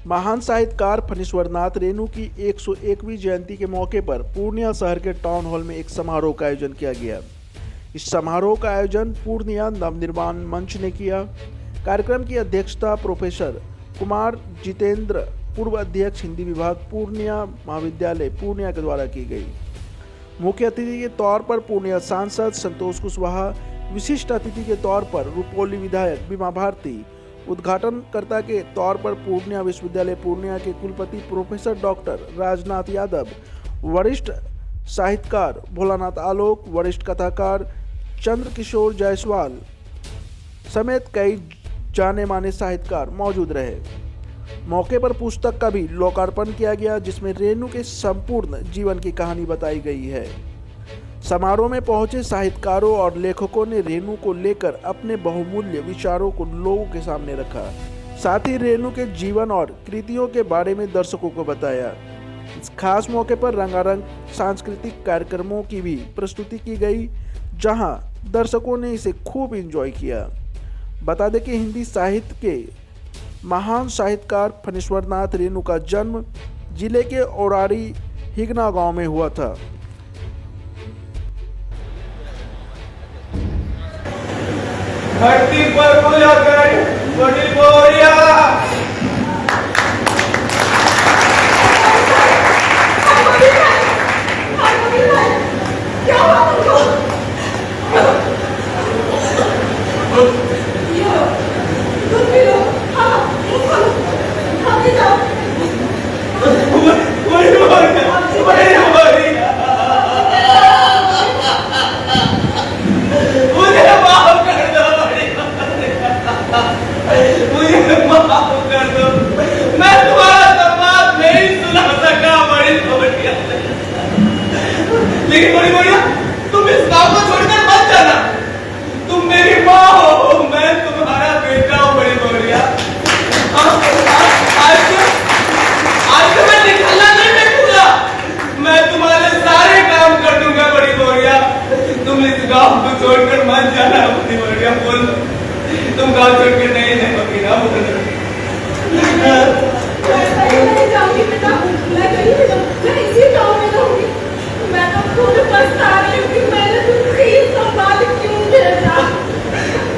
महान साहित्यकार फणीश्वरनाथ रेणु की 101वीं जयंती के मौके पर पूर्णिया शहर के टाउन हॉल में एक समारोह का आयोजन किया गया। इस समारोह का आयोजन पूर्णिया नवनिर्माण मंच ने किया। कार्यक्रम की अध्यक्षता प्रोफेसर कुमार जितेंद्र, पूर्व अध्यक्ष हिंदी विभाग पूर्णिया महाविद्यालय पूर्णिया के द्वारा की गई। मुख्य अतिथि के तौर पर पूर्णिया सांसद संतोष कुशवाहा, विशिष्ट अतिथि के तौर पर रुपौली विधायक बीमा भारती, उद्घाटनकर्ता के तौर पर पूर्णिया विश्वविद्यालय पूर्णिया के कुलपति प्रोफेसर डॉक्टर राजनाथ यादव, वरिष्ठ साहित्यकार भोलानाथ आलोक, वरिष्ठ कथाकार चंद्रकिशोर जायसवाल समेत कई जाने माने साहित्यकार मौजूद रहे। मौके पर पुस्तक का भी लोकार्पण किया गया, जिसमें रेणु के संपूर्ण जीवन की कहानी बताई गई है। समारोह में पहुंचे साहित्यकारों और लेखकों ने रेणु को लेकर अपने बहुमूल्य विचारों को लोगों के सामने रखा। साथ ही रेणु के जीवन और कृतियों के बारे में दर्शकों को बताया। इस खास मौके पर रंगारंग सांस्कृतिक कार्यक्रमों की भी प्रस्तुति की गई, जहां दर्शकों ने इसे खूब एंजॉय किया। बता दें कि हिंदी साहित्य के महान साहित्यकार फणीश्वरनाथ रेणु का जन्म जिले के औरारी हिगना गांव में हुआ था। धरती पर पूजा कर बड़ी बोरिया लेकिन बड़ी बढ़िया, तुम इस गांव को छोड़कर मत जाना। तुम मेरी माँ हो, मैं तुम्हारा बेटा हूँ। बड़ी बढ़िया, आज से मैं निकलना नहीं देखूंगा। मैं तुम्हारे सारे काम कर दूंगा। बड़ी बढ़िया, तुम इस गांव को छोड़कर मत जाना। बड़ी बढ़िया, बोल तुम गांव छोड़कर नहीं जाओगी ना? बोल नहीं जाऊंगी बेटा, मैं कहीं नहीं जाऊंगी, मैं इसी गांव में रहूंगी। मैं तो खुद पछता रही हूँ कि मैंने तुमसे ये सवाल क्यों भेजा।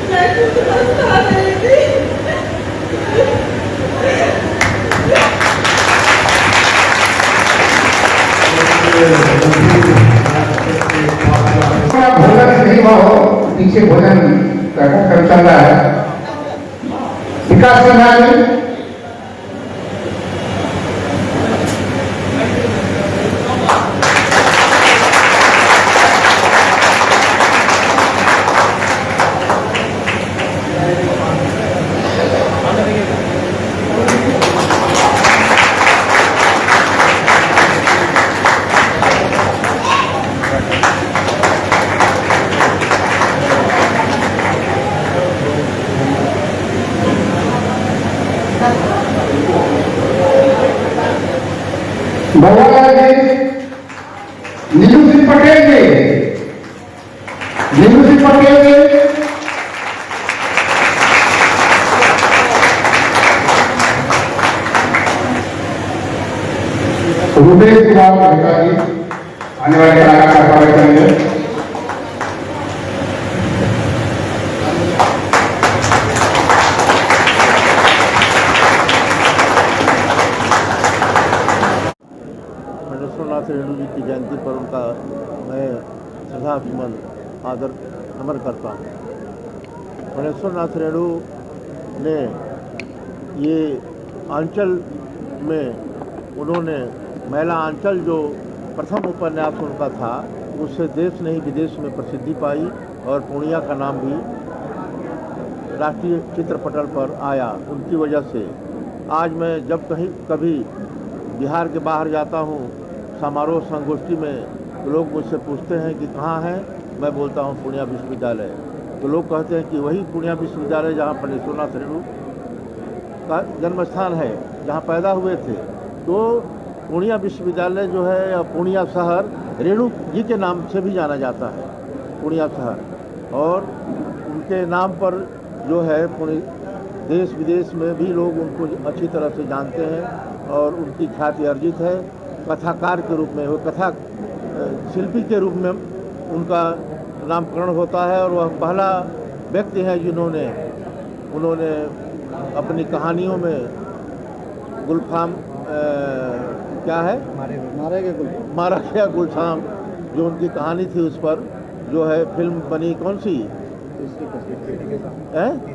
मैं खुद पछता रही थी। भोजन नहीं हुआ हो, पीछे भोजन कार्यक्रम चल रहा है। विकास संघ नीलू सिंह पटेल रुपेश कुमार अधिकारी आने वाले कलाकार का करेंगे। फणीश्वरनाथ रेणु जी की जयंती पर उनका मैं श्रद्धा सुमन आदर नमन करता हूँ। फणीश्वरनाथ रेणु ने ये आंचल में उन्होंने महिला आंचल जो प्रथम उपन्यास उनका था, उससे देश नहीं विदेश में प्रसिद्धि पाई और पूर्णिया का नाम भी राष्ट्रीय चित्रपटल पर आया। उनकी वजह से आज मैं जब कहीं कभी बिहार के बाहर जाता हूँ समारोह संगोष्ठी में, तो लोग मुझसे पूछते हैं कि कहाँ है, मैं बोलता हूँ पूर्णिया विश्वविद्यालय। तो लोग कहते हैं कि वही पूर्णिया विश्वविद्यालय जहाँ फणीश्वरनाथ रेणु का जन्म स्थान है, जहाँ पैदा हुए थे। तो पूर्णिया विश्वविद्यालय जो है या पूर्णिया शहर रेणु जी के नाम से भी जाना जाता है, पूर्णिया शहर। और उनके नाम पर जो है देश विदेश में भी लोग उनको अच्छी तरह से जानते हैं और उनकी ख्याति अर्जित है। कथाकार के रूप में, वो कथा शिल्पी के रूप में उनका नामकरण होता है और वह पहला व्यक्ति है जिन्होंने अपनी कहानियों में गुलफाम क्या है मारा गया गुलशाम, जो उनकी कहानी थी उस पर जो है फिल्म बनी, कौन सी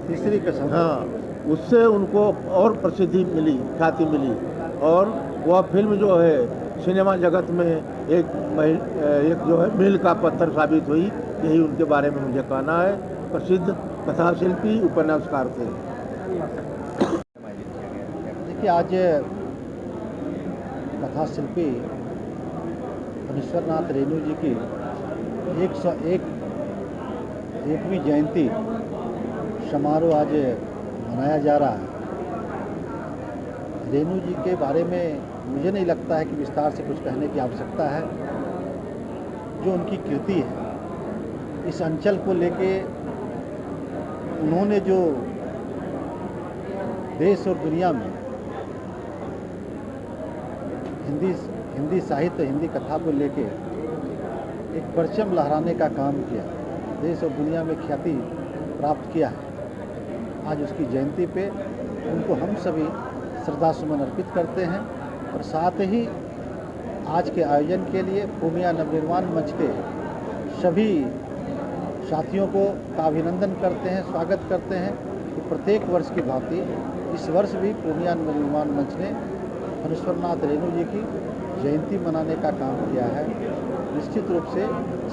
तीसरी कसम, हाँ, उससे उनको और प्रसिद्धि मिली, ख्याति मिली और वह फिल्म जो है सिनेमा जगत में एक जो है मील का पत्थर साबित हुई। यही उनके बारे में मुझे कहना है। प्रसिद्ध कथा शिल्पी, उपन्यासकार थे। देखिए, आज कथा शिल्पी फणीश्वरनाथ रेणु जी की 101वीं जयंती समारोह आज मनाया जा रहा है। रेणु जी के बारे में मुझे नहीं लगता है कि विस्तार से कुछ कहने की आवश्यकता है। जो उनकी कृति है, इस अंचल को लेके उन्होंने जो देश और दुनिया में हिंदी साहित्य, हिंदी कथा को लेके एक परचम लहराने का काम किया, देश और दुनिया में ख्याति प्राप्त किया है। आज उसकी जयंती पे उनको हम सभी श्रद्धा सुमन अर्पित करते हैं और साथ ही आज के आयोजन के लिए पूर्णिया नवनिर्माण मंच के सभी साथियों को का अभिनंदन करते हैं, स्वागत करते हैं कि प्रत्येक वर्ष की भांति इस वर्ष भी पूर्णिया नवनिर्माण मंच ने फणीश्वरनाथ रेणु जी की जयंती मनाने का काम किया है। निश्चित रूप से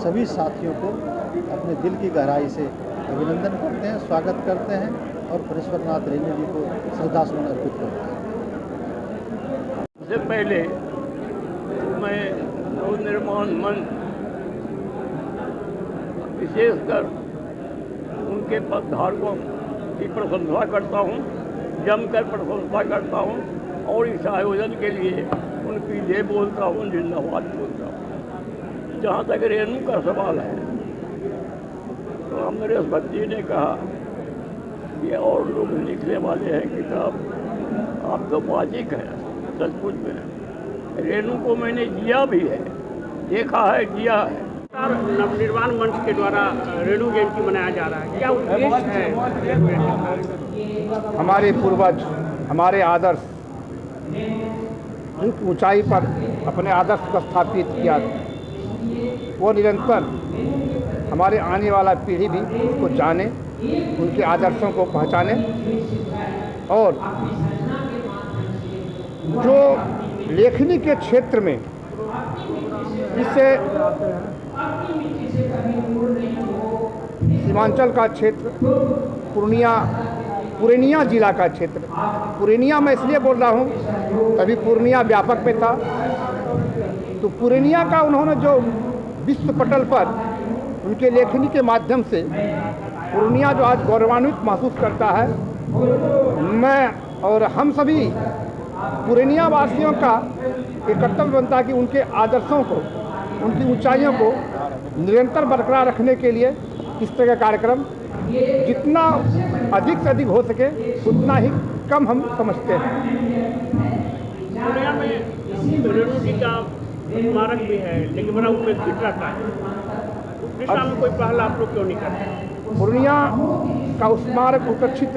सभी साथियों को अपने दिल की गहराई से अभिनंदन करते हैं, स्वागत करते हैं और फणीश्वरनाथ रेणु जी को श्रद्धासुमन अर्पित करते हैं। सबसे पहले मैं नवनिर्माण मंच, विशेषकर उनके पदधारकों की प्रशंसा करता हूँ, जमकर प्रशंसा करता हूँ और इस आयोजन के लिए उनकी जय बोलता हूँ, जिंदाबाद बोलता हूँ। जहाँ तक रेणु का सवाल है तो अमरेश भट्टी ने कहा कि और लोग लिखने वाले हैं किताब, आप तो वाजिक हैं सचमुच में। रेणु को मैंने जिया भी है, देखा है, जिया है। नवनिर्माण मंच के द्वारा रेणु जयंती मनाया जा रहा है, क्या उद्देश्य है? हमारे पूर्वज, हमारे आदर्श जिस ऊंचाई पर अपने आदर्श को स्थापित किया, वो निरंतर हमारे आने वाला पीढ़ी भी उसको जाने, उनके आदर्शों को पहचाने और जो लेखनी के क्षेत्र में इससे सीमांचल का क्षेत्र, पूर्णिया जिला का क्षेत्र, पूर्णिया मैं इसलिए बोल रहा हूँ तभी पूर्णिया व्यापक में था, तो पूर्णिया का उन्होंने जो विश्व पटल पर उनके लेखनी के माध्यम से पूर्णिया जो आज गौरवान्वित महसूस करता है, मैं और हम सभी पूर्णिया वासियों का एक कर्तव्य बनता है कि उनके आदर्शों को, उनकी ऊंचाइयों को निरंतर बरकरार रखने के लिए इस तरह का कार्यक्रम जितना अधिक से अधिक हो सके उतना ही कम हम समझते हैं। पूर्णिया में रेणु जी का स्मारक भी है, लेकिन बड़ा उपेक्षित रहता है। उस दिशा में कोई पहल आप लोग क्यों नहीं करते? पूर्णिया का स्मारक उपेक्षित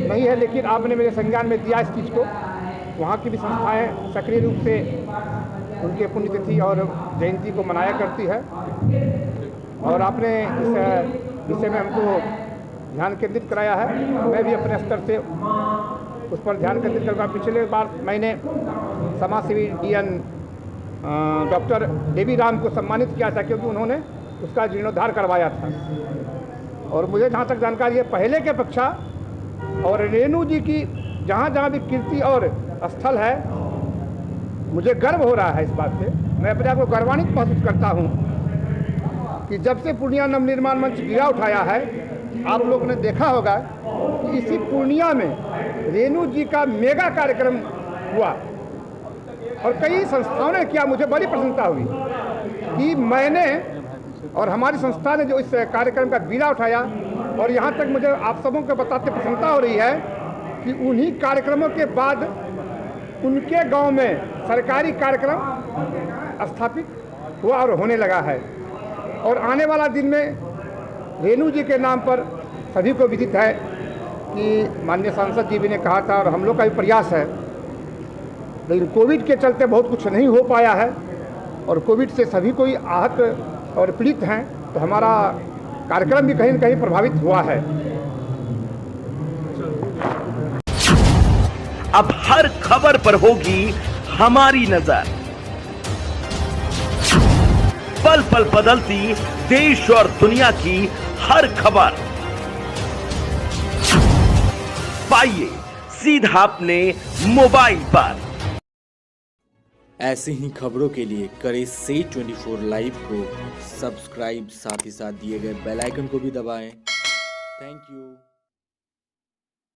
नहीं है, लेकिन आपने मेरे संज्ञान में दिया इस चीज़ को। वहाँ की भी संस्थाएं सक्रिय रूप से उनके पुण्यतिथि और जयंती को मनाया करती है और आपने इस विषय में हमको ध्यान केंद्रित कराया है। मैं भी अपने स्तर से उस पर ध्यान केंद्रित करूँगा। पिछले बार मैंने समाजसेवी DN डॉक्टर देवी राम को सम्मानित किया था क्योंकि उन्होंने उसका जीर्णोद्धार करवाया था और मुझे जहाँ तक जानकारी है पहले के अपेक्षा और रेणु जी की जहाँ जहाँ भी कीर्ति और स्थल है, मुझे गर्व हो रहा है इस बात से। मैं अपने आप को गौरवान्वित महसूस करता हूँ कि जब से पूर्णिया नवनिर्माण मंच गिरा उठाया है, आप लोगों ने देखा होगा कि इसी पूर्णिया में रेणु जी का मेगा कार्यक्रम हुआ और कई संस्थाओं ने किया। मुझे बड़ी प्रसन्नता हुई कि मैंने और हमारी संस्था ने जो इस कार्यक्रम का बीड़ा उठाया और यहाँ तक मुझे आप सबों को बताते प्रसन्नता हो रही है कि उन्हीं कार्यक्रमों के बाद उनके गांव में सरकारी कार्यक्रम स्थापित हुआ और होने लगा है। और आने वाला दिन में रेणु जी के नाम पर सभी को विदित है कि माननीय सांसद जी भी ने कहा था और हम लोग का भी प्रयास है, लेकिन कोविड के चलते बहुत कुछ नहीं हो पाया है और कोविड से सभी कोई आहत और पीड़ित हैं, तो हमारा कार्यक्रम भी कहीं न कहीं प्रभावित हुआ है। अब हर खबर पर होगी हमारी नजर, पल पल बदलती देश और दुनिया की हर खबर पाइए सीधा अपने मोबाइल पर। ऐसे ही खबरों के लिए करें से 24 लाइव को सब्सक्राइब, साथ ही साथ दिए गए बेल आइकन को भी दबाएं। Thank you.